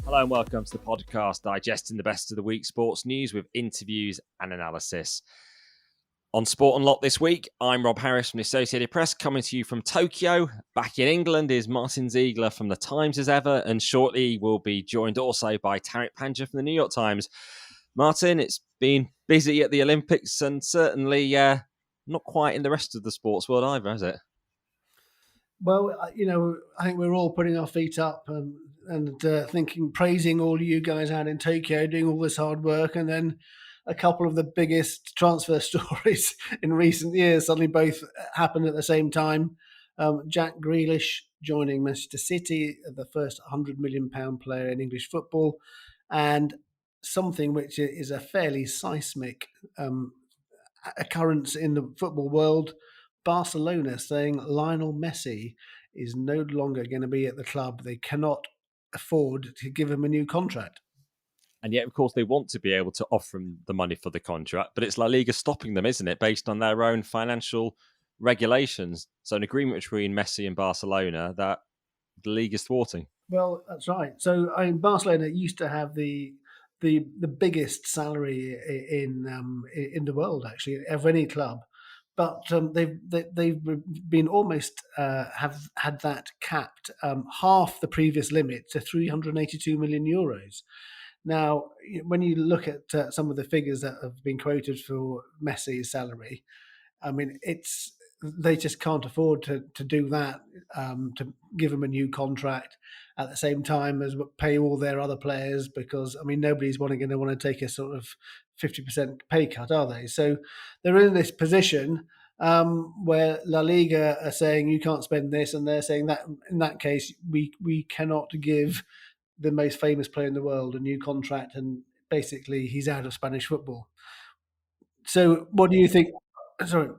Hello and welcome to the podcast digesting the best of the week sports news with interviews and analysis. On Sport Unlocked this week, I'm Rob Harris from the Associated Press, coming to you from Tokyo. Back in England is Martyn Ziegler from the Times as ever, and shortly we'll be joined also by Tariq Panja from the New York Times. Martyn, it's been busy at the Olympics and certainly not quite in the rest of the sports world either, has it? Well, I think we're all putting our feet up and praising all you guys out in Tokyo doing all this hard work, and then a couple of the biggest transfer stories in recent years suddenly both happened at the same time. Jack Grealish joining Manchester City, the first £100 million player in English football, and something which is a fairly seismic occurrence in the football world. Barcelona saying Lionel Messi is no longer going to be at the club. They cannot afford to give him a new contract. And yet, of course, they want to be able to offer him the money for the contract, but it's La Liga stopping them, isn't it, based on their own financial regulations? So an agreement between Messi and Barcelona that the league is thwarting. Well, that's right. So Barcelona used to have the biggest salary in the world, actually, of any club. But they've been almost have had that capped half the previous limit to 382 million euros. Now, when you look at some of the figures that have been quoted for Messi's salary, I mean, they just can't afford to do that, to give him a new contract at the same time as pay all their other players, because, I mean, nobody's going to want to take a sort of 50% pay cut, are they? So they're in this position where La Liga are saying you can't spend this, and they're saying that in that case we cannot give the most famous player in the world a new contract, and basically he's out of Spanish football. So what do you think? Sorry.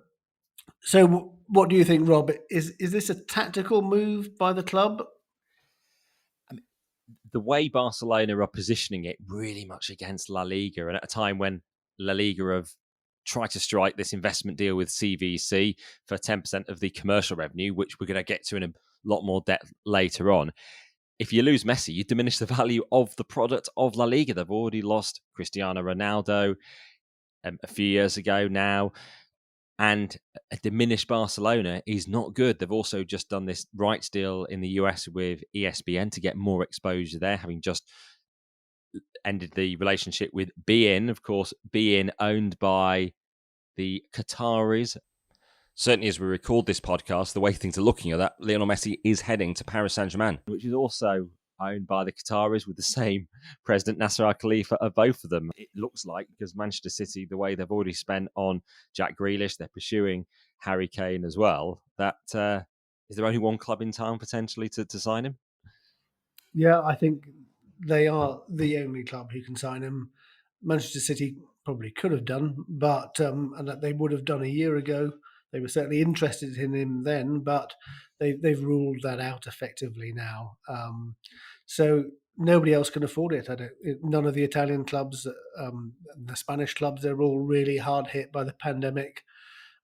So what do you think, Rob? Is this a tactical move by the club? The way Barcelona are positioning it really much against La Liga, and at a time when La Liga have tried to strike this investment deal with CVC for 10% of the commercial revenue, which we're going to get to in a lot more depth later on. If you lose Messi, you diminish the value of the product of La Liga. They've already lost Cristiano Ronaldo a few years ago now. And a diminished Barcelona is not good. They've also just done this rights deal in the US with ESPN to get more exposure there, having just ended the relationship with beIN. Of course, beIN owned by the Qataris. Certainly, as we record this podcast, the way things are looking at that, Lionel Messi is heading to Paris Saint-Germain, which is also owned by the Qataris with the same president, Nasser Al-Khalifa, of both of them. It looks like, because Manchester City, the way they've already spent on Jack Grealish, they're pursuing Harry Kane as well, that is there only one club in town potentially to sign him? Yeah, I think they are the only club who can sign him. Manchester City probably could have done, but and that they would have done a year ago. They were certainly interested in him then, but they've ruled that out effectively now. So nobody else can afford it. None of the Italian clubs, the Spanish clubs, they're all really hard hit by the pandemic.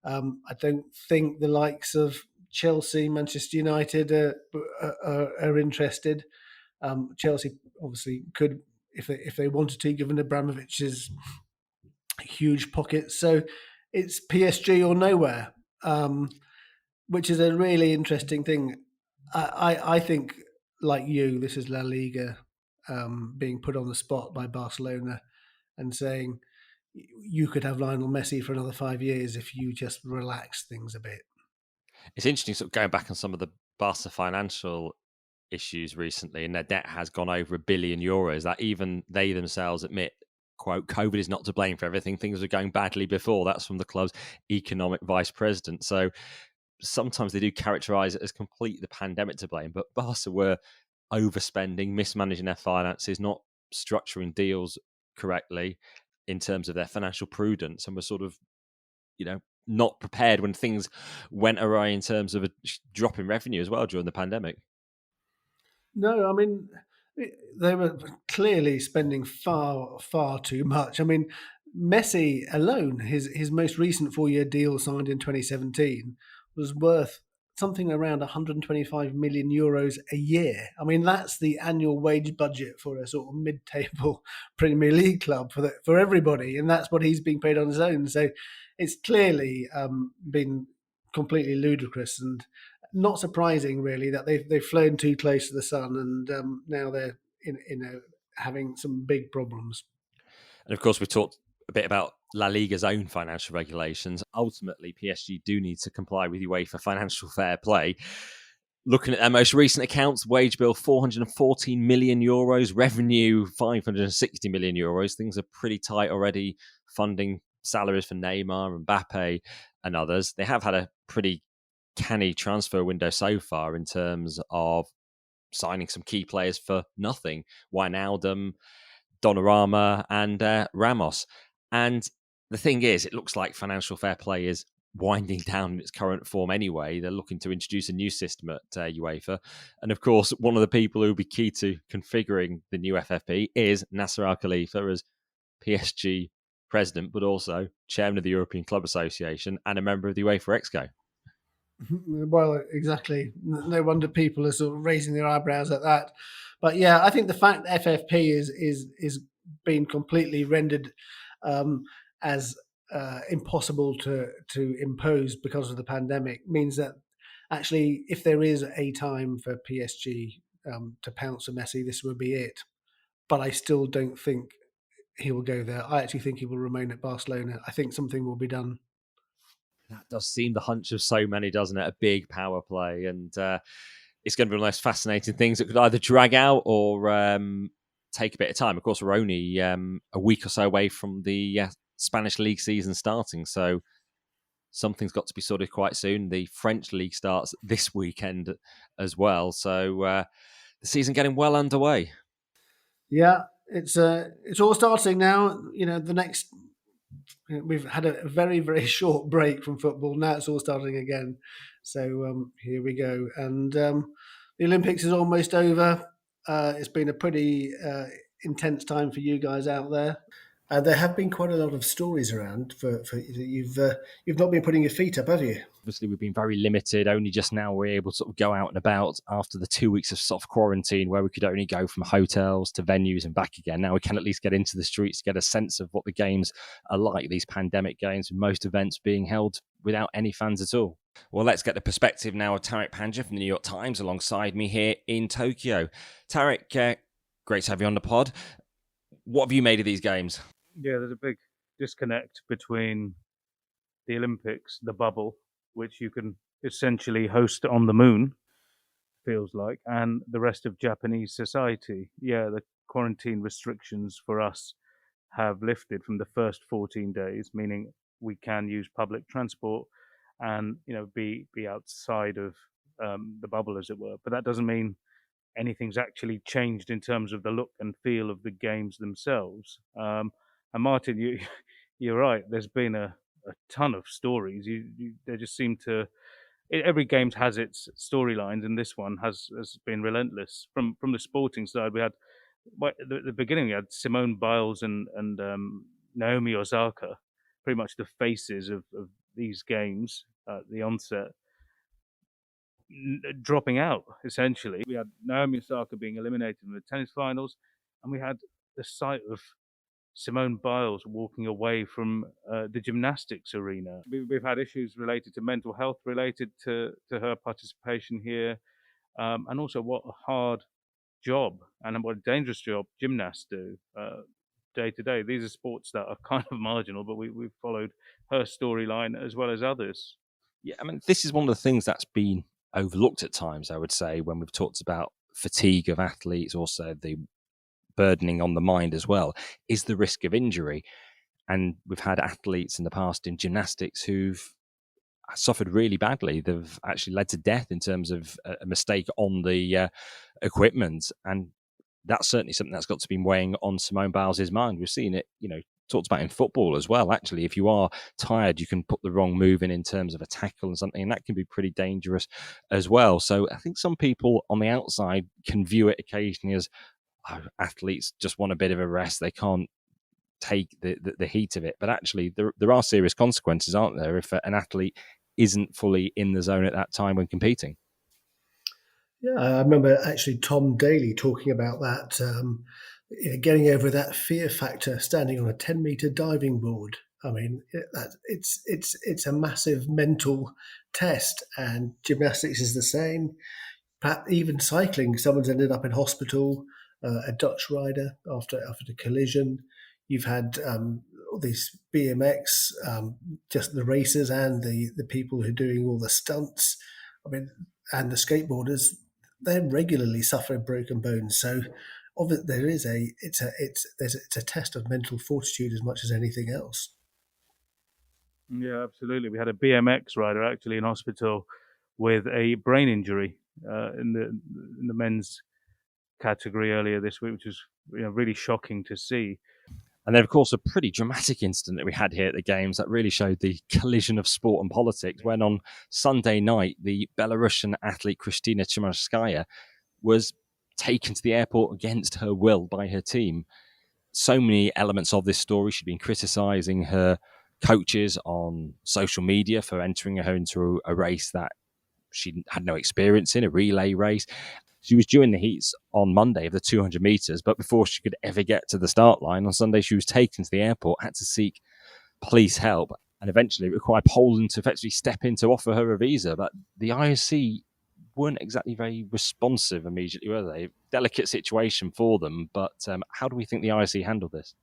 I don't think the likes of Chelsea, Manchester United are interested. Chelsea obviously could, if they wanted to, given Abramovich's huge pockets. So it's PSG or nowhere, which is a really interesting thing. I think, like you, this is La Liga being put on the spot by Barcelona and saying you could have Lionel Messi for another 5 years if you just relax things a bit. It's interesting, sort of going back on some of the Barca financial issues recently, and their debt has gone over €1 billion, that even they themselves admit, quote, COVID is not to blame for everything. Things were going badly before. That's from the club's economic vice president. So sometimes they do characterise it as completely the pandemic to blame, but Barca were overspending, mismanaging their finances, not structuring deals correctly in terms of their financial prudence, and were sort of, not prepared when things went awry in terms of a drop in revenue as well during the pandemic. No, I mean, they were clearly spending far, far too much. I mean, Messi alone, his most recent 4-year deal signed in 2017, was worth something around 125 million euros a year. I mean, that's the annual wage budget for a sort of mid-table Premier League club for everybody, and that's what he's being paid on his own. So it's clearly been completely ludicrous and not surprising, really, that they've flown too close to the sun, and now they're having some big problems. And of course, we talked a bit about La Liga's own financial regulations. Ultimately, PSG do need to comply with UEFA financial fair play. Looking at their most recent accounts, wage bill 414 million euros, revenue 560 million euros. Things are pretty tight already, funding salaries for Neymar, Mbappe, and others. They have had a pretty canny transfer window so far in terms of signing some key players for nothing. Wijnaldum, Donnarumma, and Ramos. And the thing is, it looks like financial fair play is winding down in its current form anyway. They're looking to introduce a new system at UEFA. And of course, one of the people who will be key to configuring the new FFP is Nasser Al Khalifa as PSG president, but also chairman of the European Club Association and a member of the UEFA Exco. Well, exactly. No wonder people are sort of raising their eyebrows at that. But yeah, I think the fact that FFP is being completely rendered as impossible to impose because of the pandemic means that actually, if there is a time for PSG to pounce on Messi, this would be it. But I still don't think he will go there. I actually think he will remain at Barcelona. I think something will be done. That does seem the hunch of so many, doesn't it? A big power play. And it's going to be one of the most fascinating things that could either drag out or take a bit of time. Of course, we're only a week or so away from the Spanish league season starting. So something's got to be sorted quite soon. The French league starts this weekend as well. So the season getting well underway. Yeah, it's all starting now. You know, the next we've had a very, very short break from football. Now it's all starting again. So here we go. And the Olympics is almost over. It's been a pretty intense time for you guys out there. There have been quite a lot of stories around. For you've not been putting your feet up, have you? Obviously, we've been very limited. Only just now we're able to sort of go out and about after the 2 weeks of soft quarantine where we could only go from hotels to venues and back again. Now we can at least get into the streets, get a sense of what the games are like, these pandemic games, with most events being held without any fans at all. Well, let's get the perspective now of Tariq Panja from the New York Times alongside me here in Tokyo. Tariq, great to have you on the pod. What have you made of these games? Yeah, there's a big disconnect between the Olympics, the bubble, which you can essentially host on the moon, feels like, and the rest of Japanese society. Yeah, the quarantine restrictions for us have lifted from the first 14 days, meaning we can use public transport and be outside of the bubble, as it were. But that doesn't mean anything's actually changed in terms of the look and feel of the games themselves. And Martyn, you're right. There's been a ton of stories. They just seem to. Every game has its storylines, and this one has been relentless. From the sporting side, we had at the beginning we had Simone Biles and Naomi Osaka, pretty much the faces of these games at the onset, dropping out. Essentially, we had Naomi Osaka being eliminated in the tennis finals, and we had the sight of Simone Biles walking away from the gymnastics arena. We've had issues related to mental health related to her participation here, and also what a hard job and what a dangerous job gymnasts do day to day. These are sports that are kind of marginal, but we've followed her storyline as well as others. Yeah, I mean, this is one of the things that's been overlooked at times, I would say, when we've talked about fatigue of athletes, also the burdening on the mind as well, is the risk of injury. And we've had athletes in the past in gymnastics who've suffered really badly. They've actually led to death in terms of a mistake on the equipment. And that's certainly something that's got to be weighing on Simone Biles' mind. We've seen it, talked about in football as well. Actually, if you are tired, you can put the wrong move in terms of a tackle and something, and that can be pretty dangerous as well. So I think some people on the outside can view it occasionally as athletes just want a bit of a rest. They can't take the heat of it. But actually, there are serious consequences, aren't there, if an athlete isn't fully in the zone at that time when competing. Yeah, I remember actually Tom Daly talking about that, getting over that fear factor, standing on a 10-meter diving board. I mean, it's a massive mental test, and gymnastics is the same. Perhaps even cycling, someone's ended up in hospital. A Dutch rider after a collision. You've had all these BMX, just the racers and the people who are doing all the stunts. I mean, and the skateboarders, they're regularly suffering broken bones. So, it's a test of mental fortitude as much as anything else. Yeah, absolutely. We had a BMX rider actually in hospital with a brain injury in the men's category earlier this week, which was really shocking to see. And then, of course, a pretty dramatic incident that we had here at the Games that really showed the collision of sport and politics when on Sunday night, the Belarusian athlete Kristina Chimarskaya was taken to the airport against her will by her team. So many elements of this story. She'd been criticising her coaches on social media for entering her into a race that she had no experience in, a relay race. She was due in the heats on Monday of the 200 metres, but before she could ever get to the start line, on Sunday she was taken to the airport, had to seek police help, and eventually it required Poland to effectively step in to offer her a visa. But the IOC weren't exactly very responsive immediately, were they? Delicate situation for them, but how do we think the IOC handled this?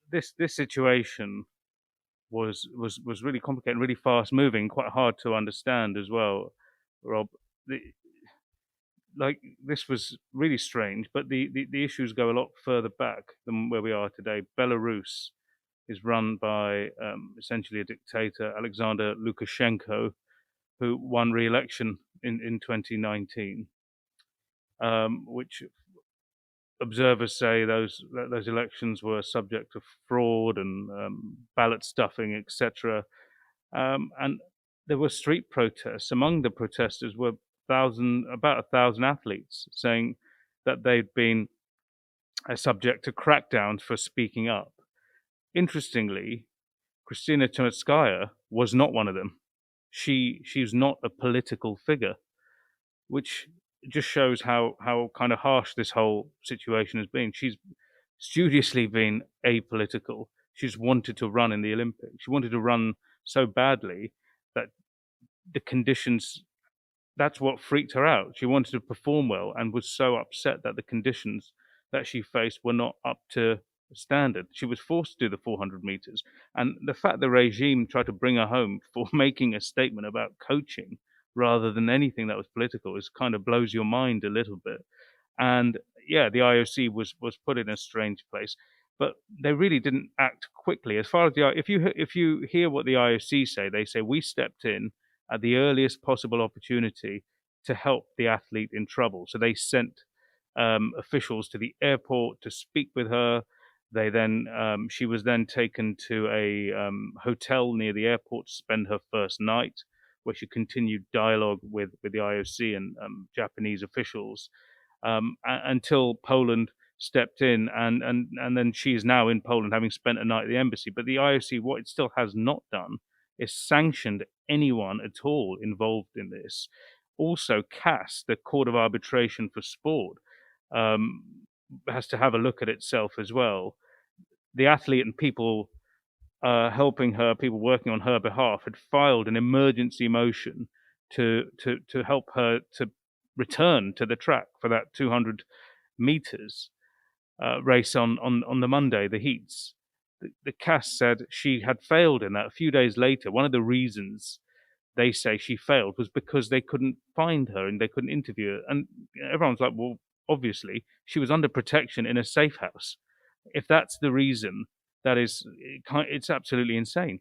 This situation was really complicated, really fast moving, quite hard to understand as well, Rob. This was really strange, but the issues go a lot further back than where we are today. Belarus is run by essentially a dictator, Alexander Lukashenko, who won re-election in 2019, which observers say those elections were subject to fraud and ballot stuffing, etc. And there were street protests. Among the protesters were about 1,000 athletes saying that they'd been subject to crackdowns for speaking up. Interestingly, Kristina Chernetskaya was not one of them. She's not a political figure, which just shows how kind of harsh this whole situation has been. She's studiously been apolitical. She's wanted to run in the Olympics. She wanted to run so badly that the conditions, that's what freaked her out. She wanted to perform well and was so upset that the conditions that she faced were not up to standard. She was forced to do the 400 meters. And the fact the regime tried to bring her home for making a statement about coaching rather than anything that was political is kind of blows your mind a little bit. And yeah, the IOC was put in a strange place, but they really didn't act quickly. As far as if you hear what the IOC say, they say we stepped in at the earliest possible opportunity to help the athlete in trouble. So they sent officials to the airport to speak with her. They then she was then taken to a hotel near the airport to spend her first night, where she continued dialogue with the IOC and Japanese officials until Poland stepped in, and then she is now in Poland, having spent a night at the embassy. But the IOC, what it still has not done, is sanctioned anyone at all involved in this. Also, CAS, the Court of Arbitration for Sport, has to have a look at itself as well. The athlete and people helping her, people working on her behalf, had filed an emergency motion to help her to return to the track for that 200 meters race on the Monday, the heats. The CAS said she had failed in that. A few days later, one of the reasons they say she failed was because they couldn't find her and they couldn't interview her. And everyone's like, well, obviously, she was under protection in a safe house. If that's the reason, it's absolutely insane.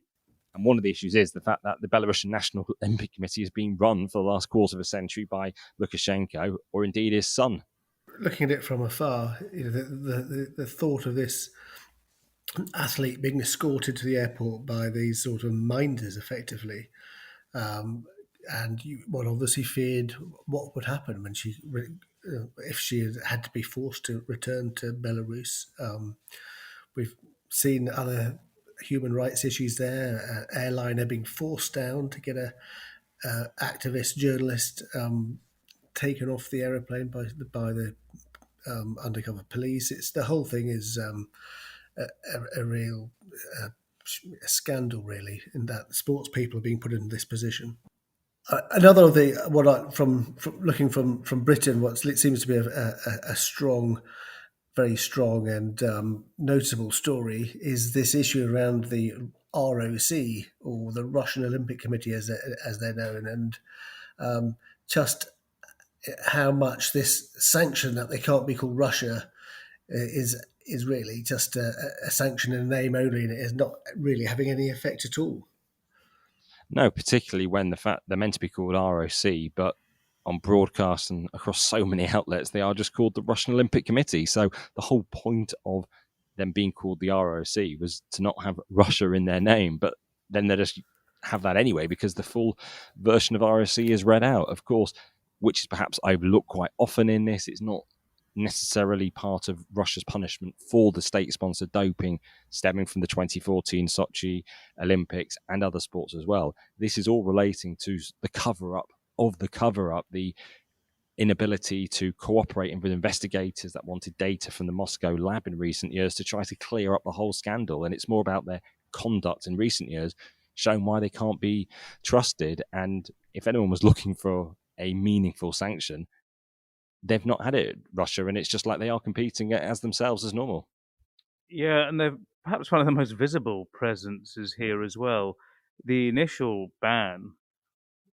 And one of the issues is the fact that the Belarusian National Olympic Committee has been run for the last quarter of a century by Lukashenko, or indeed his son. Looking at it from afar, the thought of this athlete being escorted to the airport by these sort of minders, effectively, one obviously feared what would happen when if she had to be forced to return to Belarus. We've seen other human rights issues there. Airliner being forced down to get a activist journalist taken off the aeroplane by the undercover police. It's the whole thing is a real scandal, really, in that sports people are being put in this position. Another of the from looking from Britain, what seems to be a strong, very strong and notable story is this issue around the ROC, or the Russian Olympic Committee, as they're known, and just how much this sanction that they can't be called Russia is really just a sanction in name only, and it is not really having any effect at all. No, particularly when the fact they're meant to be called ROC, but on broadcast and across so many outlets, they are just called the Russian Olympic Committee. So the whole point of them being called the ROC was to not have Russia in their name, but then they just have that anyway because the full version of ROC is read out, of course, which is perhaps overlooked quite often in this. It's not necessarily part of Russia's punishment for the state-sponsored doping stemming from the 2014 Sochi Olympics and other sports as well. This is all relating to the cover-up of the cover-up, the inability to cooperate with investigators that wanted data from the Moscow lab in recent years to try to clear up the whole scandal. And it's more about their conduct in recent years, showing why they can't be trusted. And if anyone was looking for a meaningful sanction, they've not had it, Russia, and it's just like they are competing as themselves as normal. Yeah, and they're perhaps one of the most visible presences here as well. The initial ban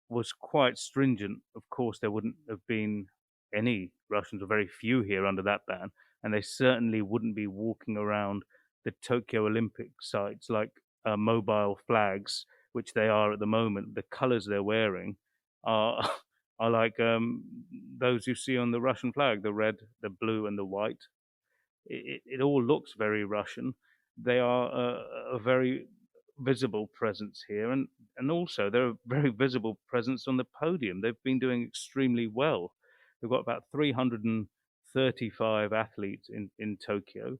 was quite stringent. Of course, there wouldn't have been any Russians, or very few here under that ban, and they certainly wouldn't be walking around the Tokyo Olympic sites like mobile flags, which they are at the moment. The colours they're wearing are are like those you see on the Russian flag: the red, the blue, and the white. It all looks very Russian. They are a very visible presence here, and also they're a very visible presence on the podium. They've been doing extremely well. They've got about 335 athletes in Tokyo.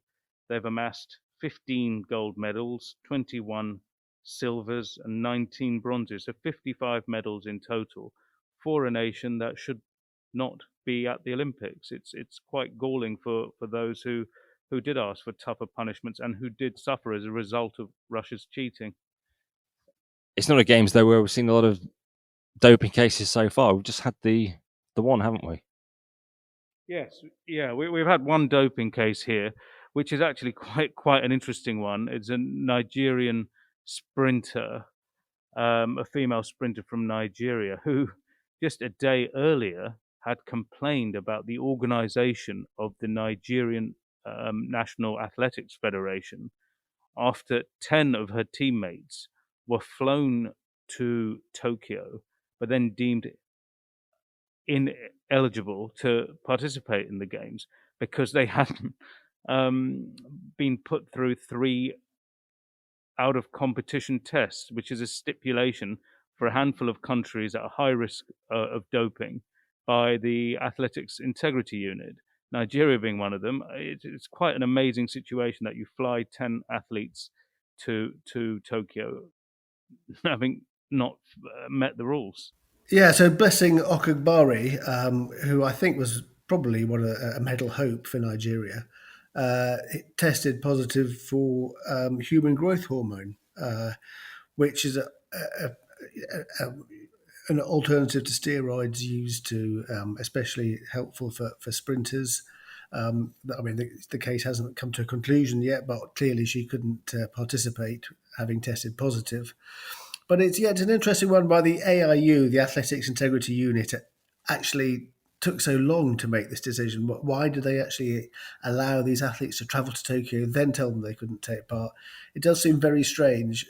They've amassed 15 gold medals, 21 silvers, and 19 bronzes, so 55 medals in total for a nation that should not be at the Olympics. It's quite galling for those who did ask for tougher punishments and who did suffer as a result of Russia's cheating. It's not a games though where we've seen a lot of doping cases so far. We've just had the one, haven't we? Yes, yeah, we've had one doping case here, which is actually quite an interesting one. It's a Nigerian sprinter, a female sprinter from Nigeria, who just a day earlier had complained about the organization of the Nigerian National Athletics Federation after 10 of her teammates were flown to Tokyo, but then deemed ineligible to participate in the games because they hadn't been put through 3 out of competition tests, which is a stipulation for a handful of countries at a high risk of doping by the Athletics Integrity Unit, Nigeria being one of them. It's quite an amazing situation that you fly 10 athletes to Tokyo having not met the rules. Yeah, so Blessing Okagbari, who I think was probably a medal hope for Nigeria, tested positive for human growth hormone, which is an alternative to steroids used to, especially helpful for sprinters. I mean, the case hasn't come to a conclusion yet, but clearly she couldn't participate, having tested positive. But it's an interesting one by the AIU, the Athletics Integrity Unit. Actually took so long to make this decision. Why did they actually allow these athletes to travel to Tokyo, then tell them they couldn't take part? It does seem very strange.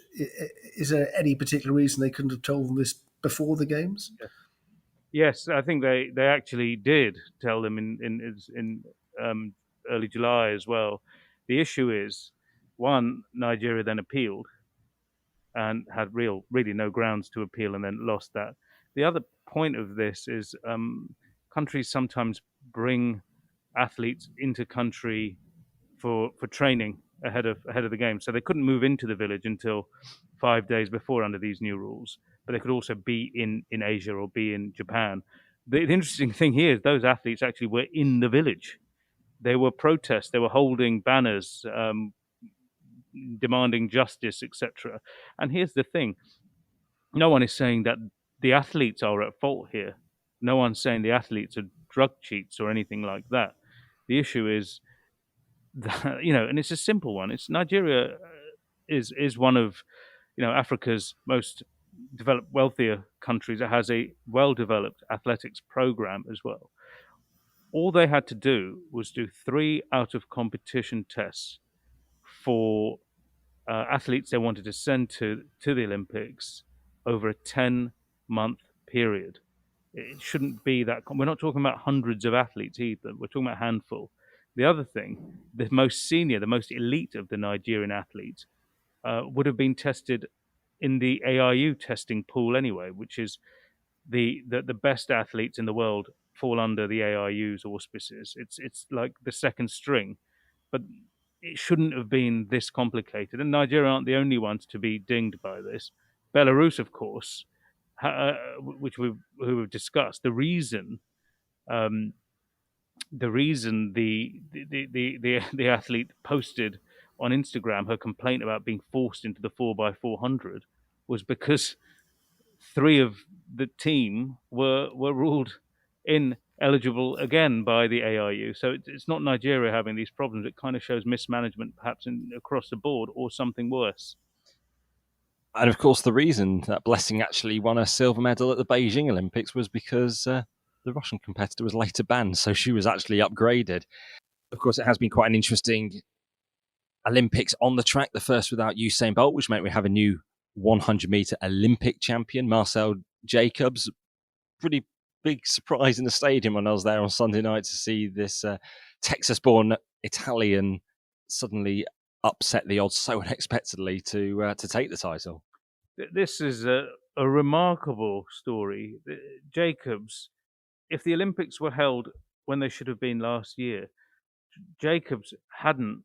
Is there any particular reason they couldn't have told them this before the games? Yes, I think they actually did tell them in early July as well. The issue is, one, Nigeria then appealed and had really no grounds to appeal, and then lost that. The other point of this is countries sometimes bring athletes into country for training ahead of the game. So they couldn't move into the village until 5 days before under these new rules. But they could also be in Asia or be in Japan. The interesting thing here is those athletes actually were in the village. They were protests. They were holding banners, demanding justice, etc. And here's the thing: no one is saying that the athletes are at fault here. No one's saying the athletes are drug cheats or anything like that. The issue is that, and it's a simple one. It's Nigeria is one of Africa's most developed, wealthier countries. It has a well-developed athletics program as well. All they had to do was do 3 out of competition tests for athletes they wanted to send to the Olympics over a 10-month period. It shouldn't be that. We're not talking about hundreds of athletes either. We're talking about a handful. The other thing, the most senior, the most elite of the Nigerian athletes would have been tested in the AIU testing pool anyway, which is the best athletes in the world fall under the AIU's auspices. It's like the second string, but it shouldn't have been this complicated. And Nigeria aren't the only ones to be dinged by this. Belarus, of course, which we've discussed, the reason the athlete posted on Instagram her complaint about being forced into the 4x400 was because 3 of the team were ruled ineligible again by the AIU. So it's not Nigeria having these problems. It kind of shows mismanagement perhaps across the board, or something worse. And of course, the reason that Blessing actually won a silver medal at the Beijing Olympics was because the Russian competitor was later banned, so she was actually upgraded. Of course, it has been quite an interesting Olympics on the track, the first without Usain Bolt, which meant we have a new 100-meter Olympic champion, Marcel Jacobs. Pretty big surprise in the stadium when I was there on Sunday night to see this Texas-born Italian suddenly upset the odds so unexpectedly to take the title. This is a remarkable story. Jacobs, if the Olympics were held when they should have been last year, Jacobs hadn't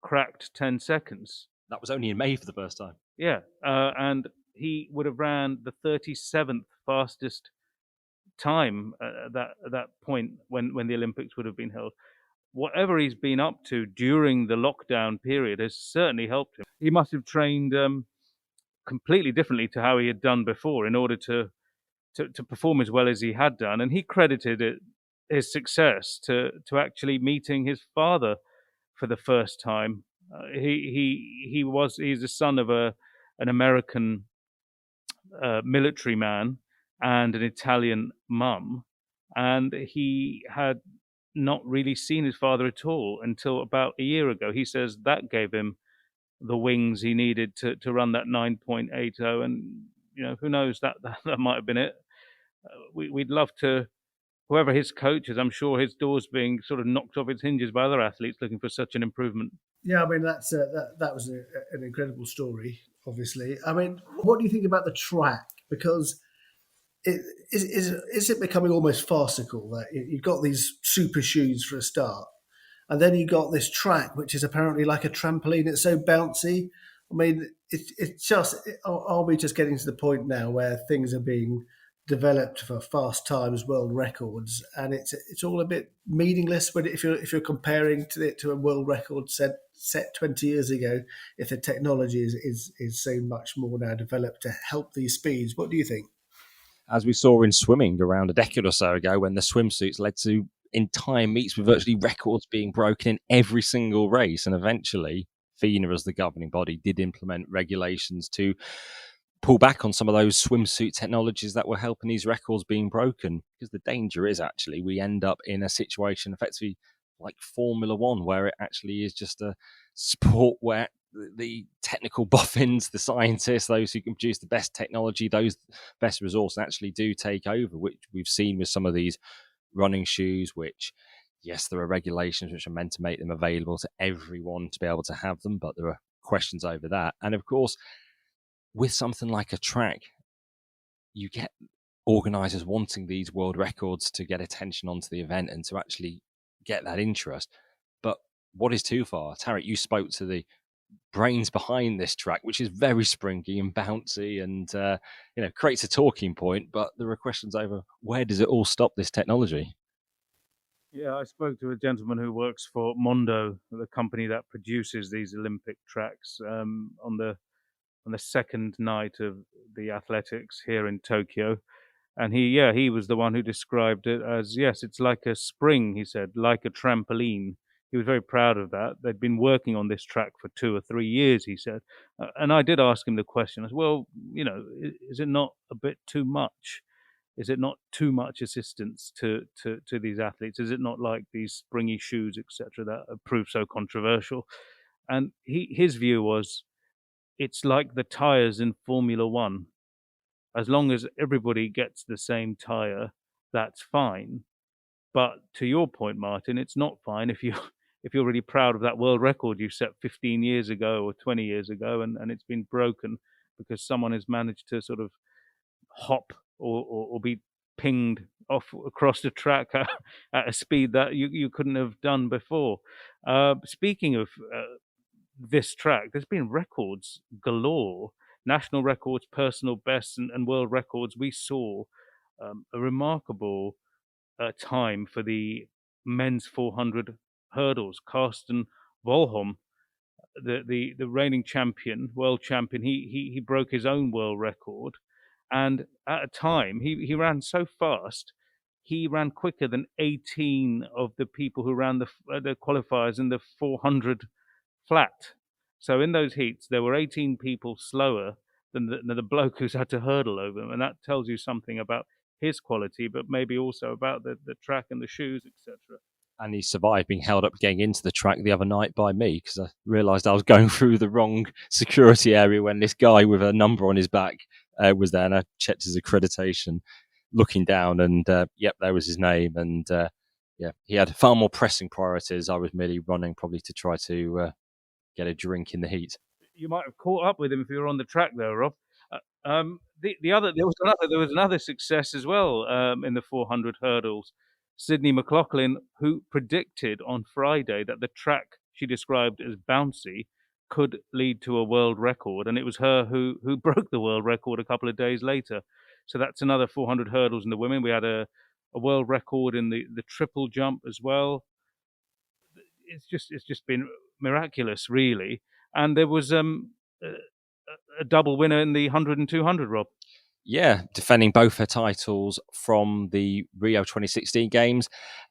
cracked 10 seconds. That was only in May for the first time. Yeah, and he would have ran the 37th fastest time at that point when the Olympics would have been held. Whatever he's been up to during the lockdown period has certainly helped him. He must have trained completely differently to how he had done before in order to perform as well as he had done. And he credited his success to actually meeting his father for the first time. He's the son of an American military man and an Italian mum, and he had not really seen his father at all until about a year ago. He says that gave him the wings he needed to run that 9.80, and who knows, that might have been it. We'd love to, whoever his coach is, I'm sure his door's being sort of knocked off its hinges by other athletes looking for such an improvement. Yeah, I mean, that was an incredible story, obviously. I mean, what do you think about the track? Because is it becoming almost farcical that you've got these super shoes for a start, and then you got this track which is apparently like a trampoline? It's so bouncy. I mean, it's just, are we just getting to the point now where things are being developed for fast times, world records, and it's all a bit meaningless? But if you're comparing it to a world record set 20 years ago, if the technology is so much more now developed to help these speeds, what do you think? As we saw in swimming around a decade or so ago, when the swimsuits led to entire meets with virtually records being broken in every single race, and eventually FINA, as the governing body, did implement regulations to pull back on some of those swimsuit technologies that were helping these records being broken. Because the danger is actually we end up in a situation effectively like Formula One, where it actually is just a sport where the technical boffins, the scientists, those who can produce the best technology, those best resource actually do take over, which we've seen with some of these running shoes, which, yes, there are regulations which are meant to make them available to everyone to be able to have them, but there are questions over that. And of course, with something like a track, you get organisers wanting these world records to get attention onto the event and to actually get that interest. But what is too far? Tariq, you spoke to the brains behind this track, which is very springy and bouncy and creates a talking point, but there are questions over where does it all stop, this technology? Yeah, I spoke to a gentleman who works for Mondo, the company that produces these Olympic tracks, on the second night of the athletics here in Tokyo. And he was the one who described it as, yes, it's like a spring, he said, like a trampoline. He was very proud of that. They'd been working on this track for 2 or 3 years, he said. And I did ask him the question, I said, well, is it not a bit too much? Is it not too much assistance to these athletes? Is it not like these springy shoes, etc., that have proved so controversial? And his view was, it's like the tires in Formula One. As long as everybody gets the same tire, that's fine. But to your point, Martyn, it's not fine if you're really proud of that world record you set 15 years ago or 20 years ago, and it's been broken because someone has managed to sort of hop or be pinged off across the track at a speed that you couldn't have done before. Speaking of this track, there's been records galore, national records, personal bests, and world records. We saw a remarkable time for the men's 400 hurdles. Karsten Volholm, the reigning champion, world champion, he broke his own world record, and at a time he ran so fast. He ran quicker than 18 of the people who ran the qualifiers in the 400 flat. So in those heats, there were 18 people slower than the bloke who's had to hurdle over them, and that tells you something about his quality, but maybe also about the track and the shoes, etc. And he survived being held up getting into the track the other night by me because I realised I was going through the wrong security area when this guy with a number on his back was there, and I checked his accreditation, looking down, and yep, there was his name. And yeah, he had far more pressing priorities. I was merely running probably to try to get a drink in the heat. You might have caught up with him if you were on the track, though, Rob. There was another success as well in the 400 hurdles. Sydney McLaughlin, who predicted on Friday that the track she described as bouncy could lead to a world record, and it was her who broke the world record a couple of days later. So that's another 400 hurdles in the women. We had a world record in the triple jump as well. It's just been miraculous, really. And there was a double winner in the 100 and 200, Rob. Yeah, defending both her titles from the Rio 2016 games,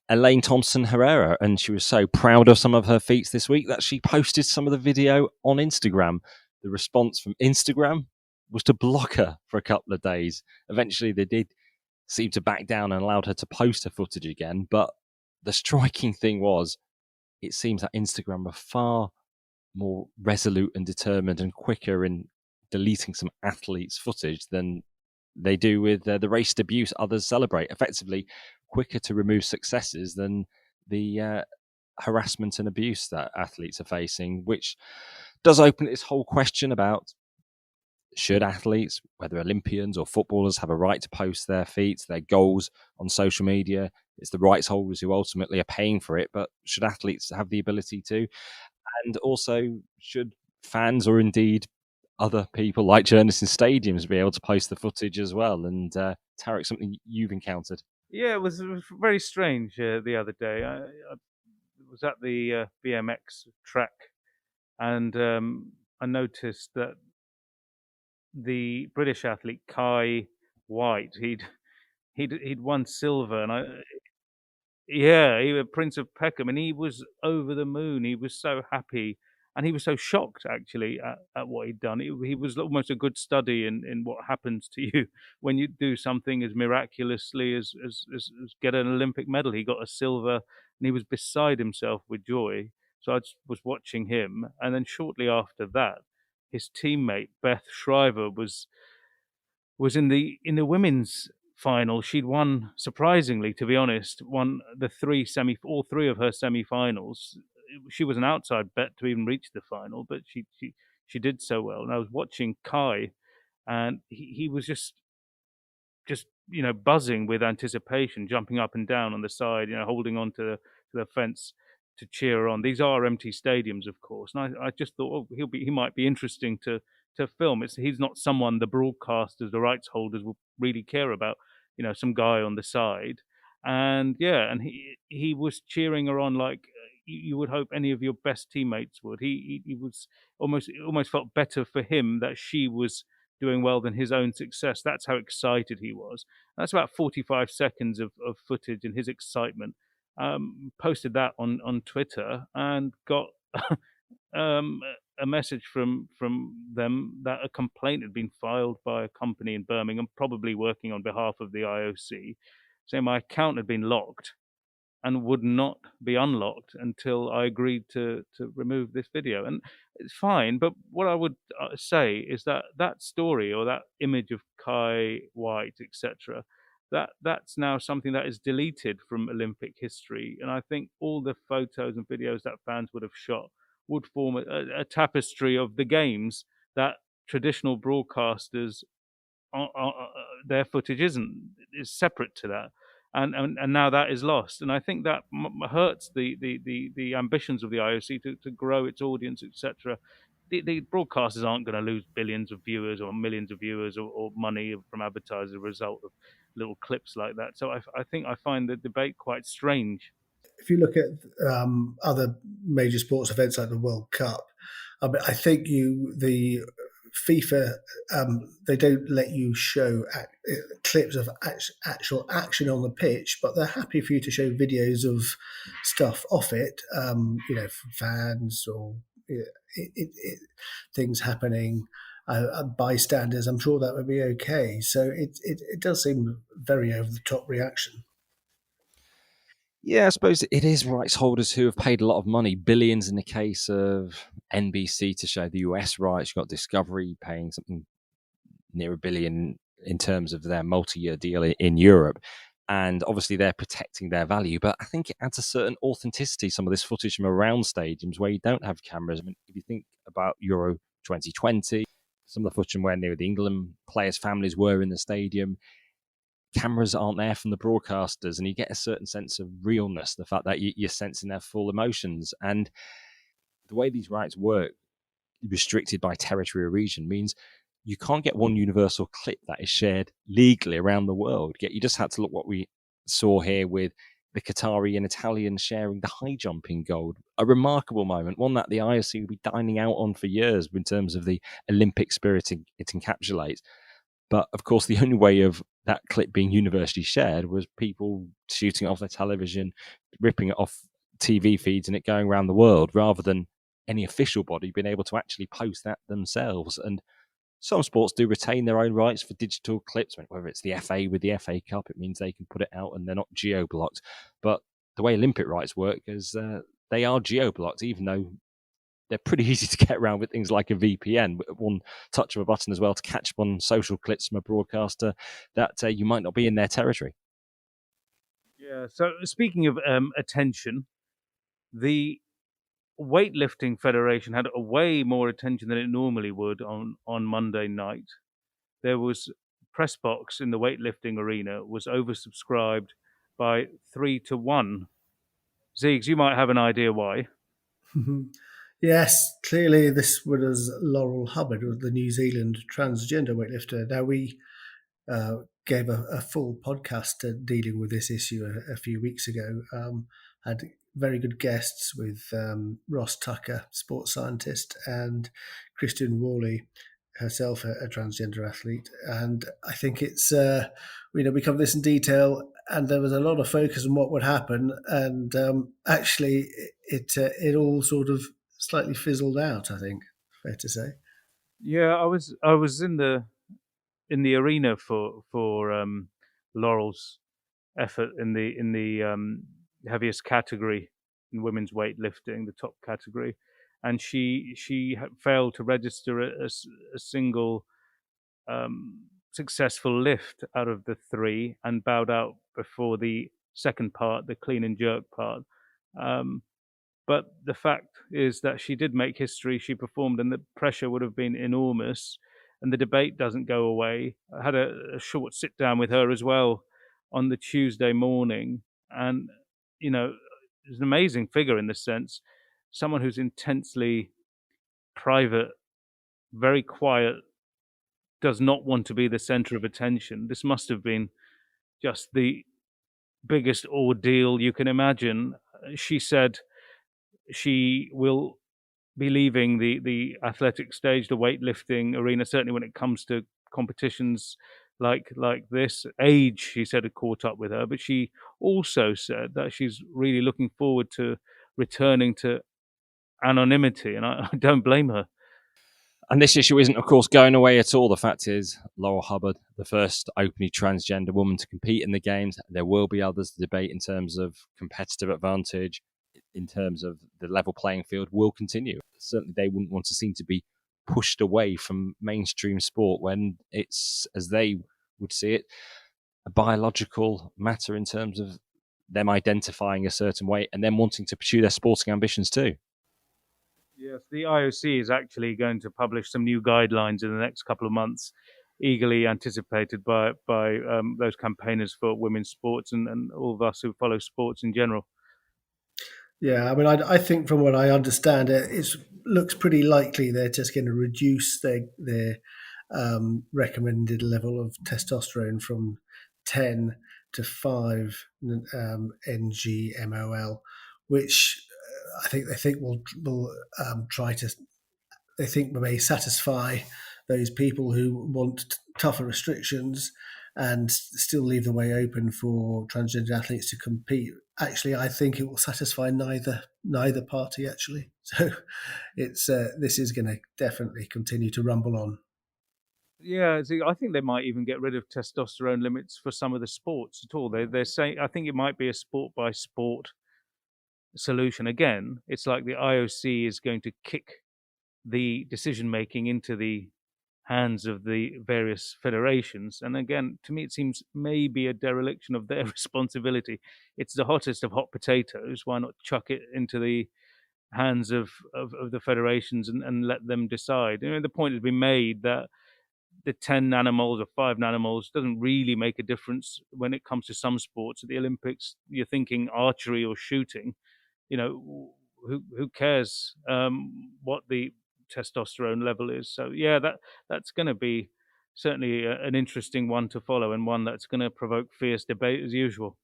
Elaine Thompson Herrera. And she was so proud of some of her feats this week that she posted some of the video on Instagram. The response from Instagram was to block her for a couple of days. Eventually, they did seem to back down and allowed her to post her footage again. But the striking thing was, it seems that Instagram were far more resolute and determined and quicker in deleting some athletes' footage than they do with the race abuse others celebrate. Effectively, quicker to remove successes than the harassment and abuse that athletes are facing, which does open this whole question about should athletes, whether Olympians or footballers, have a right to post their feats, their goals on social media. It's the rights holders who ultimately are paying for it, but should athletes have the ability to? And also, should fans or indeed other people like journalists in stadiums be able to post the footage as well? And Tariq, something you've encountered? Yeah, it was very strange the other day. I was at the BMX track, and I noticed that the British athlete Kai White, he'd won silver, and he was Prince of Peckham, and he was over the moon. He was so happy, and he was so shocked actually at what he'd done. He was almost a good study in what happens to you when you do something as miraculously as get an Olympic medal. He got a silver, and he was beside himself with joy. So I just was watching him, and then shortly after that, his teammate Beth Shriver was in the women's final. She'd won, surprisingly, to be honest, won all three of her semi-finals. She was an outside bet to even reach the final, but she did so well. And I was watching Kai, and he was just buzzing with anticipation, jumping up and down on the side, holding on to the fence. to cheer her on. These are empty stadiums, of course, and I just thought, oh, he might be interesting to film. He's not someone the broadcasters, the rights holders will really care about. Some guy on the side, and he was cheering her on like you would hope any of your best teammates would. He was it almost felt better for him that she was doing well than his own success. That's how excited he was. That's about 45 seconds of footage and his excitement. Posted that on Twitter and got a message from them that a complaint had been filed by a company in Birmingham, probably working on behalf of the IOC, saying my account had been locked and would not be unlocked until I agreed to remove this video. And it's fine, but what I would say is that story or that image of Kai White, etc., that's now something that is deleted from Olympic history. And I think all the photos and videos that fans would have shot would form a tapestry of the games that traditional broadcasters, their footage is separate to that. And now that is lost, and I think that hurts the ambitions of the IOC to grow its audience, etc. The broadcasters aren't going to lose billions of viewers or millions of viewers or money from advertisers as a result of little clips like that. So I think I find the debate quite strange. If you look at other major sports events like the World Cup, I think the FIFA, they don't let you show clips of actual action on the pitch, but they're happy for you to show videos of stuff off it, from fans or things happening, bystanders. I'm sure that would be okay. So it does seem very over the top reaction. Yeah, I suppose it is rights holders who have paid a lot of money, billions in the case of NBC to show the US rights. You've got Discovery paying something near $1 billion in terms of their multi-year deal in Europe. And obviously they're protecting their value. But I think it adds a certain authenticity, some of this footage from around stadiums where you don't have cameras. I mean, if you think about Euro 2020, some of the footage from where near the England players' families were in the stadium, cameras aren't there from the broadcasters, and you get a certain sense of realness, the fact that you're sensing their full emotions. And the way these rights work, restricted by territory or region, means you can't get one universal clip that is shared legally around the world. Yet you just had to look what we saw here with the Qatari and Italians sharing the high jumping gold. A remarkable moment, one that the IOC will be dining out on for years in terms of the Olympic spirit it encapsulates. But of course, the only way of that clip being universally shared was people shooting it off their television, ripping it off TV feeds, and it going around the world, rather than any official body being able to actually post that themselves. And some sports do retain their own rights for digital clips, whether it's the FA with the FA Cup, it means they can put it out and they're not geo-blocked. But the way Olympic rights work is they are geo-blocked, even though they're pretty easy to get around with things like a VPN, one touch of a button as well, to catch up on social clips from a broadcaster that you might not be in their territory. Yeah, so speaking of attention, the weightlifting federation had a way more attention than it normally would on Monday night. There was press box in the weightlifting arena was oversubscribed by 3-1. Ziegs, you might have an idea why. Yes, clearly this was Laurel Hubbard, the New Zealand transgender weightlifter. Now, we gave a full podcast dealing with this issue a few weeks ago. Had very good guests with Ross Tucker, sports scientist, and Christian Worley, herself a transgender athlete. And I think it's, we covered this in detail, and there was a lot of focus on what would happen. And actually, it all sort of slightly fizzled out, I think, fair to say. Yeah, I was in the arena for Laurel's effort in the heaviest category in women's weightlifting, the top category, and she failed to register a single successful lift out of the 3 and bowed out before the second part, the clean and jerk part. But the fact is that she did make history. She performed, and the pressure would have been enormous, and the debate doesn't go away. I had a short sit down with her as well on the Tuesday morning, and is an amazing figure in this sense. Someone who's intensely private, very quiet, does not want to be the center of attention. This must have been just the biggest ordeal you can imagine. She said she will be leaving the athletic stage, the weightlifting arena, certainly when it comes to competitions like this. Age, she said, had caught up with her, but she also said that she's really looking forward to returning to anonymity, and I don't blame her. And this issue isn't, of course, going away at all. The fact is, Laurel Hubbard, the first openly transgender woman to compete in the Games. There will be others to debate in terms of competitive advantage, in terms of the level playing field, will continue. Certainly, they wouldn't want to seem to be pushed away from mainstream sport when it's, as they would see it, a biological matter in terms of them identifying a certain way and then wanting to pursue their sporting ambitions too. Yes, the IOC is actually going to publish some new guidelines in the next couple of months, eagerly anticipated by those campaigners for women's sports and all of us who follow sports in general. Yeah, I mean, I think from what I understand, it looks pretty likely they're just going to reduce their recommended level of testosterone from 10 to 5 ng/mol, which I think they think will try to. They think may satisfy those people who want tougher restrictions and still leave the way open for transgender athletes to compete. Actually, I think it will satisfy neither party. Actually, so it's this is going to definitely continue to rumble on. Yeah, see, I think they might even get rid of testosterone limits for some of the sports at all. They're saying, I think it might be a sport by sport solution. Again, it's like the IOC is going to kick the decision making into the hands of the various federations. And again, to me, it seems maybe a dereliction of their responsibility. It's the hottest of hot potatoes. Why not chuck it into the hands of the federations and let them decide? You know, the point has been made that the 10 nanomoles or 5 nanomoles doesn't really make a difference when it comes to some sports. At the Olympics, you're thinking archery or shooting. You know, who cares what the testosterone level is? So yeah, that's going to be certainly an interesting one to follow, and one that's going to provoke fierce debate as usual.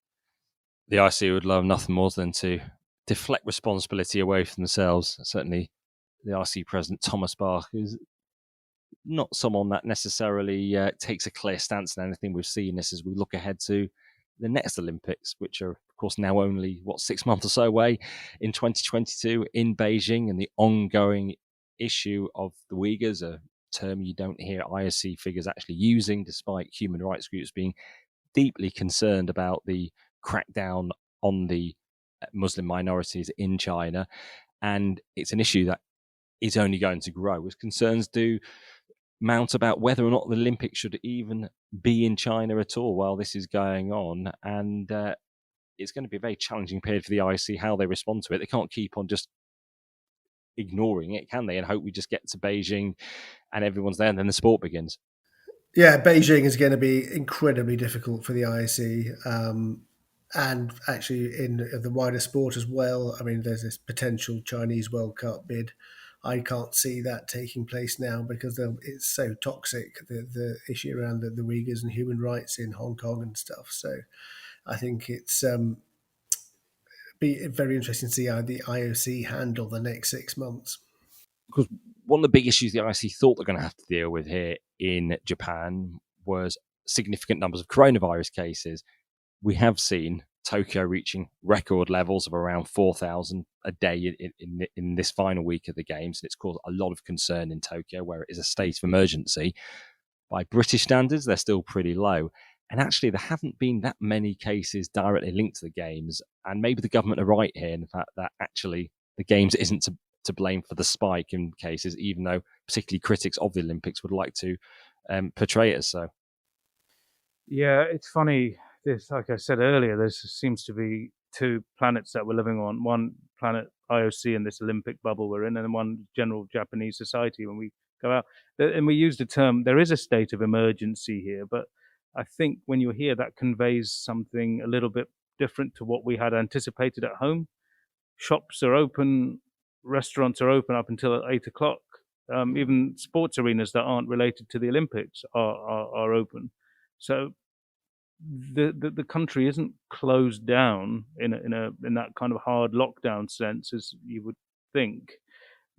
The IC would love nothing more than to deflect responsibility away from themselves. Certainly, the IC president Thomas Bach is not someone that necessarily takes a clear stance on anything. We've seen this as we look ahead to the next Olympics, which are, of course, now only 6 months or so away in 2022 in Beijing, and the ongoing issue of the Uyghurs, a term you don't hear IOC figures actually using, despite human rights groups being deeply concerned about the crackdown on the Muslim minorities in China. And it's an issue that is only going to grow as concerns do mount about whether or not the Olympics should even be in China at all while this is going on. And it's going to be a very challenging period for the IOC, how they respond to it. They can't keep on just ignoring it, can they? And hope we just get to Beijing and everyone's there and then the sport begins. Yeah, Beijing is going to be incredibly difficult for the IOC. And actually in the wider sport as well. I mean, there's this potential Chinese World Cup bid. I can't see that taking place now because it's so toxic, the issue around the Uyghurs and human rights in Hong Kong and stuff. So I think it's be very interesting to see how the IOC handle the next 6 months. Because one of the big issues the IOC thought they're going to have to deal with here in Japan was significant numbers of coronavirus cases. We have seen Tokyo reaching record levels of around 4,000 a day in this final week of the Games. It's caused a lot of concern in Tokyo, where it is a state of emergency. By British standards, they're still pretty low. And actually, there haven't been that many cases directly linked to the Games. And maybe the government are right here in the fact that actually the Games isn't to blame for the spike in cases, even though particularly critics of the Olympics would like to portray it as so. Yeah, it's funny. This, like I said earlier, there seems to be two planets that we're living on. One planet IOC in this Olympic bubble we're in, and one general Japanese society when we go out. And we use the term, there is a state of emergency here, but I think when you hear that conveys something a little bit different to what we had anticipated at home. shops are open, restaurants are open up until 8 o'clock. Even sports arenas that aren't related to the Olympics are open. So the country isn't closed down in that kind of hard lockdown sense as you would think.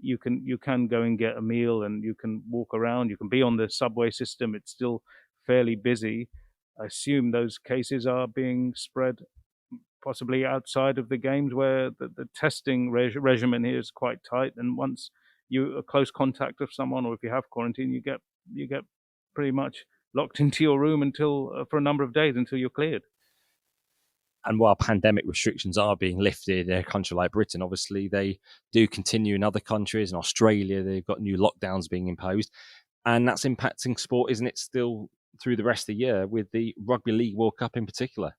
You can go and get a meal, and you can walk around. You can be on the subway system. It's still fairly busy. I assume those cases are being spread possibly outside of the games, where the testing regimen here is quite tight. And once you are close contact of someone, or if you have quarantine, you get pretty much locked into your room until for a number of days until you're cleared. And while pandemic restrictions are being lifted in a country like Britain, obviously they do continue in other countries. In Australia, they've got new lockdowns being imposed. And that's impacting sport, isn't it, still through the rest of the year, with the Rugby League World Cup in particular?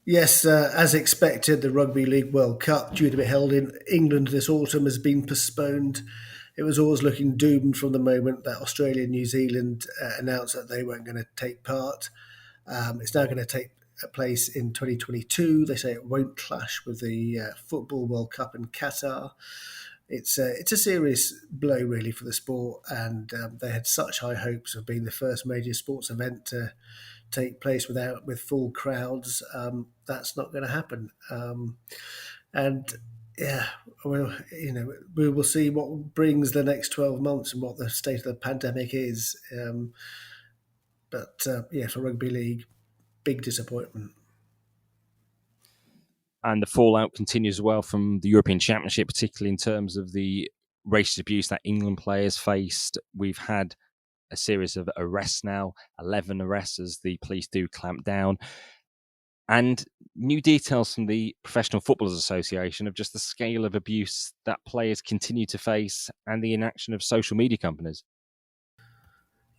Yes, as expected, the Rugby League World Cup, due to be held in England this autumn, has been postponed. It was always looking doomed from the moment that Australia and New Zealand announced that they weren't going to take part. It's now going to take place in 2022. They say it won't clash with the Football World Cup in Qatar. It's a serious blow, really, for the sport, and they had such high hopes of being the first major sports event to take place with full crowds. That's not going to happen, and yeah, well, we will see what brings the next 12 months and what the state of the pandemic is. But for rugby league, big disappointment. And the fallout continues as well from the European Championship, particularly in terms of the racist abuse that England players faced. We've had a series of arrests now, 11 arrests as the police do clamp down. And new details from the Professional Footballers Association of just the scale of abuse that players continue to face and the inaction of social media companies.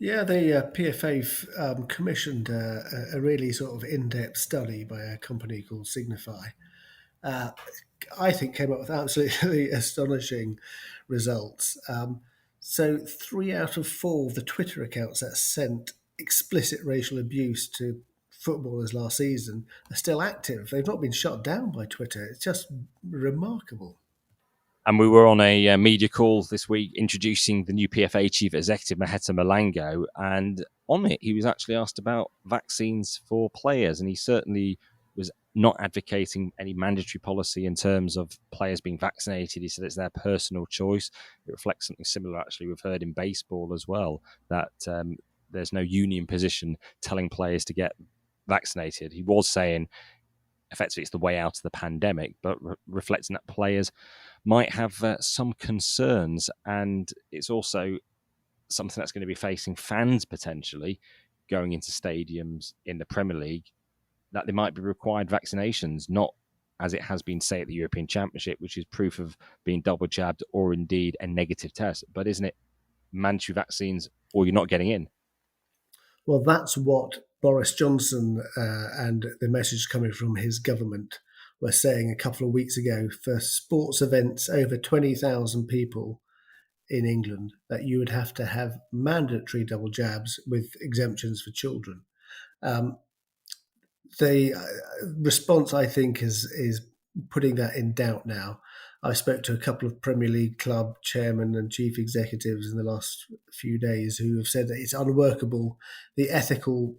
Yeah, the PFA commissioned a really sort of in-depth study by a company called Signify. I think came up with absolutely astonishing results. So 3 out of 4 of the Twitter accounts that sent explicit racial abuse to footballers last season are still active. They've not been shut down by Twitter. It's just remarkable. And we were on a media call this week introducing the new PFA chief executive, Maheta Malango. And on it, he was actually asked about vaccines for players. And he certainly was not advocating any mandatory policy in terms of players being vaccinated. He said it's their personal choice. It reflects something similar, actually, we've heard in baseball as well, that there's no union position telling players to get vaccinated. He was saying effectively it's the way out of the pandemic, but reflecting that players might have some concerns. And it's also something that's going to be facing fans potentially going into stadiums in the Premier League, that they might be required vaccinations, not as it has been, say, at the European Championship, which is proof of being double jabbed or indeed a negative test. But isn't it mandatory vaccines or you're not getting in? Well, that's what Boris Johnson and the message coming from his government were saying a couple of weeks ago for sports events over 20,000 people in England, that you would have to have mandatory double jabs with exemptions for children. The response, I think, is putting that in doubt now. I spoke to a couple of Premier League club chairmen and chief executives in the last few days who have said that it's unworkable. The ethical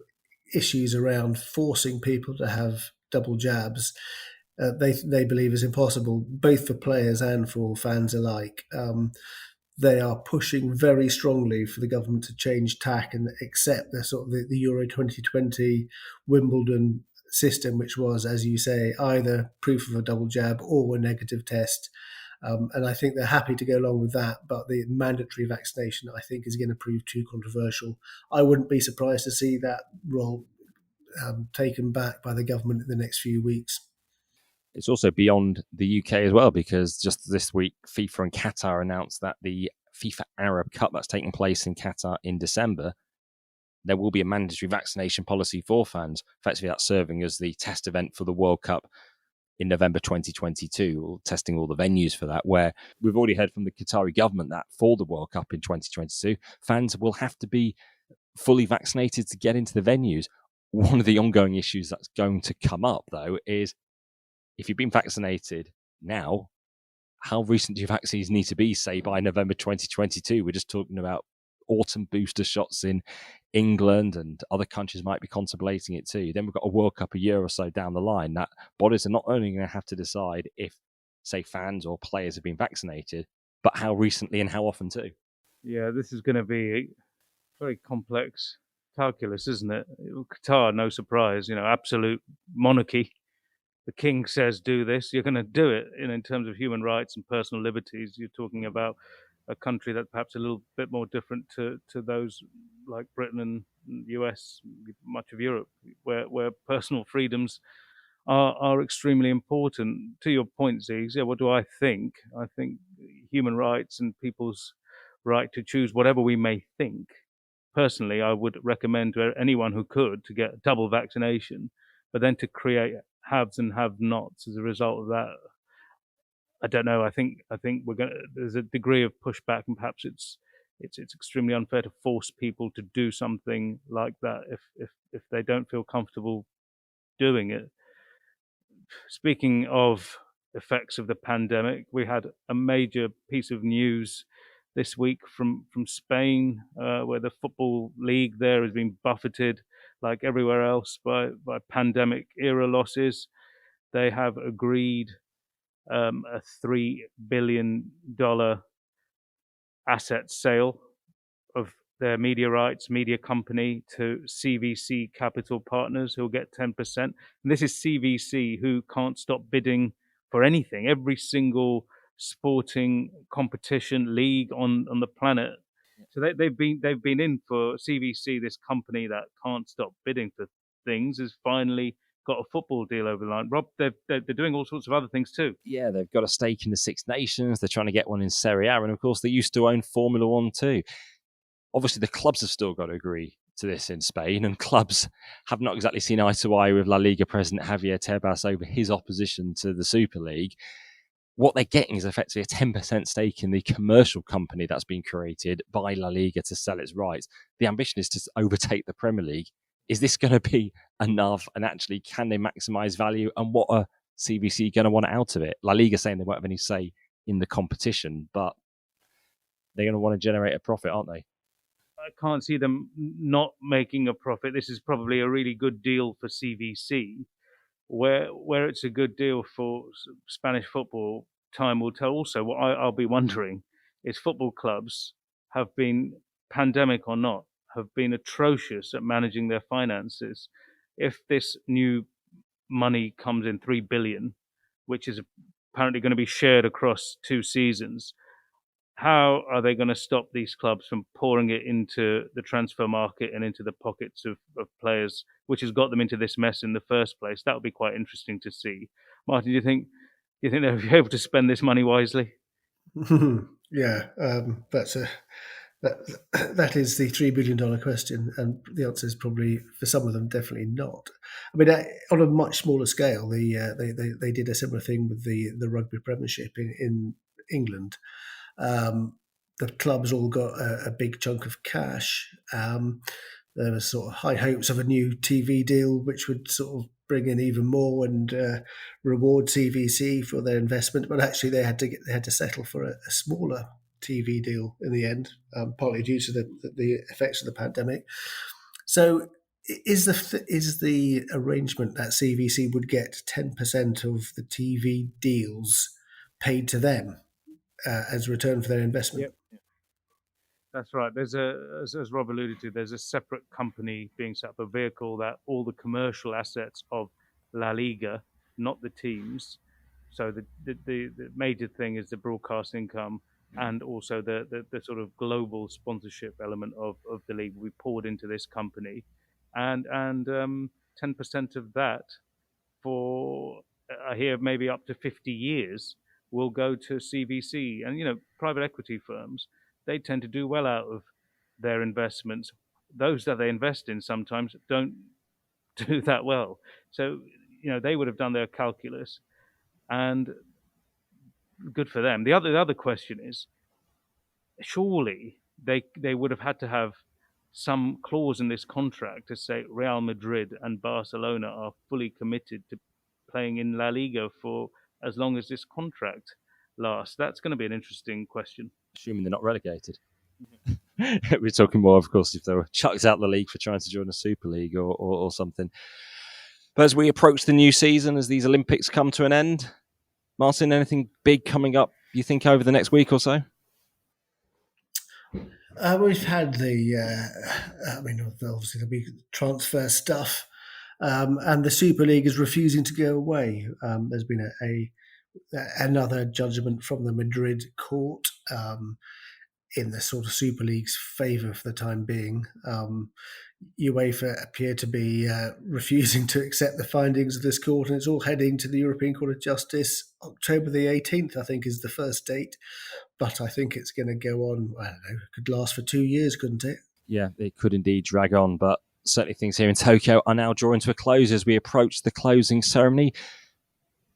issues around forcing people to have double jabs, they believe is impossible, both for players and for fans alike. They are pushing very strongly for the government to change tack and accept the sort of the Euro 2020 Wimbledon system, which was, as you say, either proof of a double jab or a negative test. And I think they're happy to go along with that. But the mandatory vaccination, I think, is going to prove too controversial. I wouldn't be surprised to see that role taken back by the government in the next few weeks. It's also beyond the UK as well, because just this week, FIFA and Qatar announced that the FIFA Arab Cup that's taking place in Qatar in December, there will be a mandatory vaccination policy for fans. Effectively, that's serving as the test event for the World Cup in November 2022, testing all the venues for that, where we've already heard from the Qatari government that for the World Cup in 2022, fans will have to be fully vaccinated to get into the venues. One of the ongoing issues that's going to come up, though, is if you've been vaccinated now, how recent do vaccines need to be, say, by November 2022? We're just talking about autumn booster shots in England, and other countries might be contemplating it too. Then we've got a World Cup a year or so down the line that bodies are not only going to have to decide if, say, fans or players have been vaccinated, but how recently and how often too. Yeah, this is going to be a very complex calculus, isn't it? Qatar, no surprise, absolute monarchy. The king says do this, you're going to do it. In terms of human rights and personal liberties, you're talking about a country that perhaps a little bit more different to those like Britain and US, much of Europe, where personal freedoms are extremely important. To your point, Ziggs, what do I think? I think human rights and people's right to choose whatever we may think. Personally, I would recommend to anyone who could to get double vaccination, but then to create haves and have-nots as a result of that, I don't know. I think we're going. There's a degree of pushback, and perhaps it's extremely unfair to force people to do something like that if they don't feel comfortable doing it. Speaking of effects of the pandemic, we had a major piece of news this week from Spain, where the football league there has been buffeted, like everywhere else, by pandemic era losses. They have agreed a $3 billion asset sale of their media rights, media company, to CVC Capital Partners, who'll get 10%. And this is CVC, who can't stop bidding for anything. Every single sporting competition league on the planet. So they've been in for CVC, this company that can't stop bidding for things, has finally got a football deal over the line. Rob, they're doing all sorts of other things too. Yeah, they've got a stake in the Six Nations. They're trying to get one in Serie A, and of course, they used to own Formula One too. Obviously, the clubs have still got to agree to this in Spain, and clubs have not exactly seen eye to eye with La Liga president Javier Tebas over his opposition to the Super League. What they're getting is effectively a 10% stake in the commercial company that's been created by La Liga to sell its rights. The ambition is to overtake the Premier League. Is this going to be enough? And actually, can they maximise value? And what are CVC going to want out of it? La Liga saying they won't have any say in the competition, but they're going to want to generate a profit, aren't they? I can't see them not making a profit. This is probably a really good deal for CVC. Where it's a good deal for Spanish football, time will tell. Also, what I'll be wondering is, football clubs have been, pandemic or not, have been atrocious at managing their finances. If this new money comes in, 3 billion, which is apparently going to be shared across 2 seasons, how are they going to stop these clubs from pouring it into the transfer market and into the pockets of players, which has got them into this mess in the first place? That would be quite interesting to see. Martyn, do you think they'll be able to spend this money wisely? Yeah, that is the $3 billion question, and the answer is probably, for some of them, definitely not. I mean, on a much smaller scale, they did a similar thing with the rugby premiership in England. The clubs all got a big chunk of cash. There were sort of high hopes of a new TV deal, which would sort of bring in even more and reward CVC for their investment. But actually, they had to settle for a smaller TV deal in the end, partly due to the effects of the pandemic. So, is the arrangement that CVC would get 10% of the TV deals paid to them as return for their investment? Yep. That's right. There's as Rob alluded to, there's a separate company being set up, a vehicle that all the commercial assets of La Liga, not the teams. So the major thing is the broadcast income, and also the sort of global sponsorship element of the league will be poured into this company, and 10% of that, for I hear maybe up to 50 years, will go to CVC. And private equity firms, they tend to do well out of their investments. Those that they invest in sometimes don't do that well. So they would have done their calculus, and good for them. The other question is, surely they would have had to have some clause in this contract to say Real Madrid and Barcelona are fully committed to playing in La Liga for as long as this contract last? That's going to be an interesting question. Assuming they're not relegated. We're talking more, of course, if they were chucked out the league for trying to join a Super League or something. But as we approach the new season, as these Olympics come to an end, Martyn, anything big coming up, you think, over the next week or so? We've had obviously there'll be transfer stuff, and the Super League is refusing to go away. There's been another judgment from the Madrid court in the sort of Super League's favour for the time being. UEFA appear to be refusing to accept the findings of this court, and it's all heading to the European Court of Justice. October the 18th, I think, is the first date, but I think it's going to go on, I don't know, it could last for 2 years, couldn't it? Yeah, it could indeed drag on, but certainly things here in Tokyo are now drawing to a close as we approach the closing ceremony.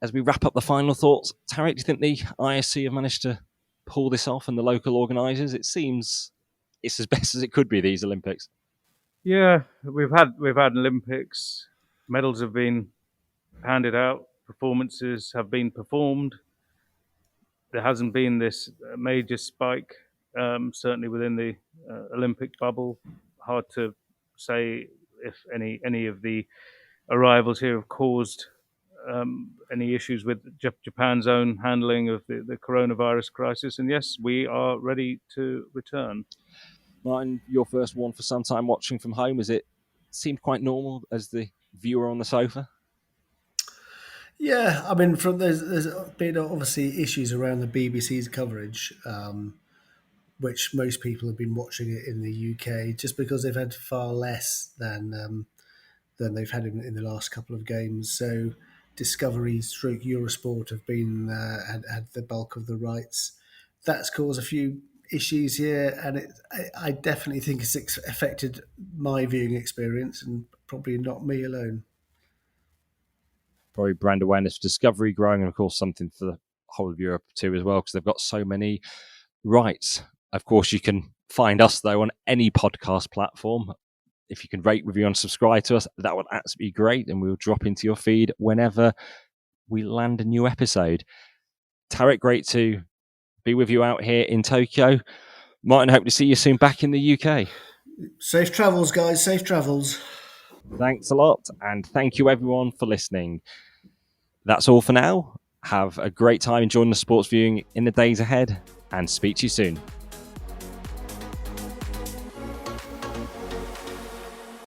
As we wrap up the final thoughts, Tariq, do you think the ISC have managed to pull this off and the local organisers? It seems it's as best as it could be, these Olympics. Yeah, we've had Olympics. Medals have been handed out. Performances have been performed. There hasn't been this major spike, certainly within the Olympic bubble. Hard to say if any of the arrivals here have caused any issues with Japan's own handling of the coronavirus crisis. And yes, we are ready to return. Martyn, your first one for some time watching from home. Has it seemed quite normal as the viewer on the sofa? Yeah, I mean, there's been obviously issues around the BBC's coverage, which most people have been watching it in the UK just because they've had far less than they've had in the last couple of games. So Discovery / Eurosport have been had the bulk of the rights. That's caused a few issues here, and I definitely think it's affected my viewing experience, and probably not me alone. Probably brand awareness for Discovery growing, and of course something for the whole of Europe too as well, because they've got so many rights. Of course, you can find us though on any podcast platform. If you can rate, review, and subscribe to us, that would absolutely be great, and we'll drop into your feed whenever we land a new episode. Tariq, great to be with you out here in Tokyo. Martyn, hope to see you soon back in the UK. Safe travels, guys. Safe travels. Thanks a lot, and thank you everyone for listening. That's all for now. Have a great time enjoying the sports viewing in the days ahead, and speak to you soon.